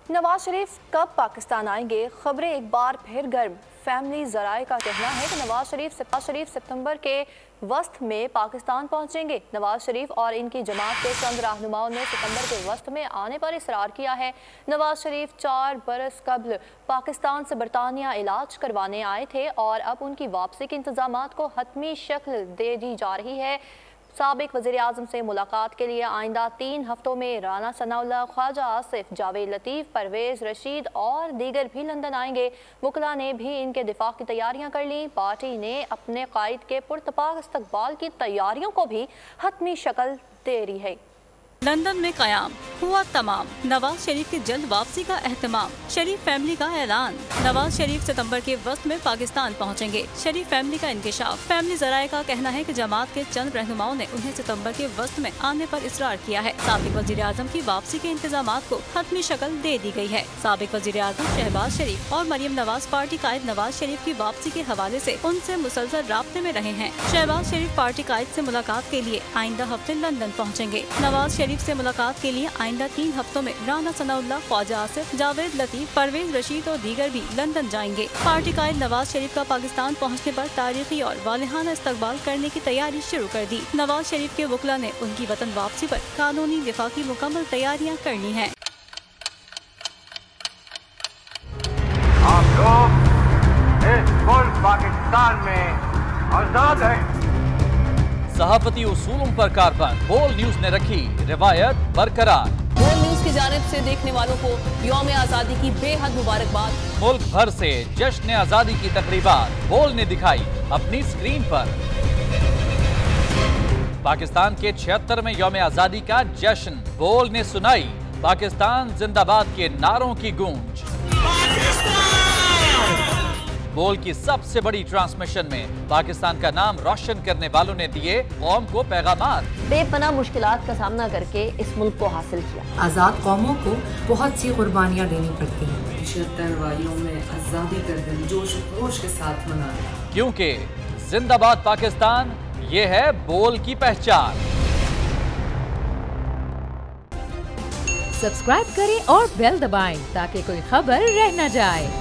नवाज शरीफ कब पाकिस्तान आएंगे? खबरें एक बार फिर गर्म। फैमिली ज़राए का कहना है कि नवाज शरीफ सितंबर के वस्त में पाकिस्तान पहुंचेंगे। नवाज शरीफ और इनकी जमात के चंद रहनुमाओं ने सितंबर के वस्त में आने पर इसरार किया है। नवाज शरीफ 4 बरस कबल पाकिस्तान से बरतानिया इलाज करवाने आए थे और अब उनकी वापसी के इंतजामात को हतमी शक्ल दे दी जा रही है। साबिक वज़ीर आज़म से मुलाकात के लिए आइंदा 3 हफ्तों में राना सनाउल्लाह, ख्वाजा आसिफ, जावेद लतीफ़, परवेज़ रशीद और दीगर भी लंदन आएंगे। वकला ने भी इनके दिफा की तैयारियां कर ली। पार्टी ने अपने कायद के पुरतपाक इस्तकबाल की तैयारियों को भी हतमी शक्ल दे रही है। लंदन में कयाम हुआ तमाम। नवाज शरीफ की जल्द वापसी का एहतमाम। शरीफ फैमिली का ऐलान। नवाज शरीफ सितंबर के वक्त में पाकिस्तान पहुंचेंगे। शरीफ फैमिली का इंकशाफ। फैमिली ज़राए का कहना है कि जमात के चंद रहनुमाओं ने उन्हें सितंबर के वक्त में आने पर इसरार किया है। साबिक वज़ीर आज़म की वापसी के इंतजामात को हतमी शक्ल दे दी गई है। साबिक वज़ीर आज़म शहबाज शरीफ और मरियम नवाज पार्टी कायद नवाज शरीफ की वापसी के हवाले से उनसे मुसलसल राब्ते में रहे हैं। शहबाज शरीफ पार्टी कायद से मुलाकात के लिए आइंदा हफ्ते लंदन पहुँचेंगे। नवाज शरीफ से मुलाकात के लिए आइंदा 3 हफ्तों में राना सनाउल्लाह, ख्वाजा आसिफ, जावेद लतीफ़, परवेज रशीद और दीगर भी लंदन जाएंगे। पार्टी कायद नवाज शरीफ का पाकिस्तान पहुंचने पर तारीखी और वालिहाना इस्तकबाल करने की तैयारी शुरू कर दी। नवाज शरीफ के वकला ने उनकी वतन वापसी पर कानूनी दिफा की मुकम्मल तैयारियां करनी हैं। आप लोग इस मुल्क पाकिस्तान में आजाद हैं। सहाफती उसूलों पर कारबंद। बोल न्यूज ने रखी रिवायत बरकरार। बोल न्यूज की जानिब से देखने वालों को यौम आज़ादी की बेहद मुबारकबाद। मुल्क भर से जश्न आज़ादी की तकरीबात बोल ने दिखाई अपनी स्क्रीन पर। पाकिस्तान के 76वें यौम आज़ादी का जश्न बोल ने सुनाई पाकिस्तान जिंदाबाद के नारों की गूंज। बोल की सबसे बड़ी ट्रांसमिशन में पाकिस्तान का नाम रोशन करने वालों ने दिए कौम को पैगामात। बेपनाह मुश्किलात का सामना करके इस मुल्क को हासिल किया। आज़ाद कौमों को बहुत सी कुर्बानियाँ देनी पड़ती हैं। 76 वालियों में आज़ादी का दिन जोश खरोश के साथ मनाया, क्योंकि जिंदाबाद पाकिस्तान ये है बोल की पहचान। सब्सक्राइब करें और बेल दबाएं ताकि कोई खबर रह न जाए।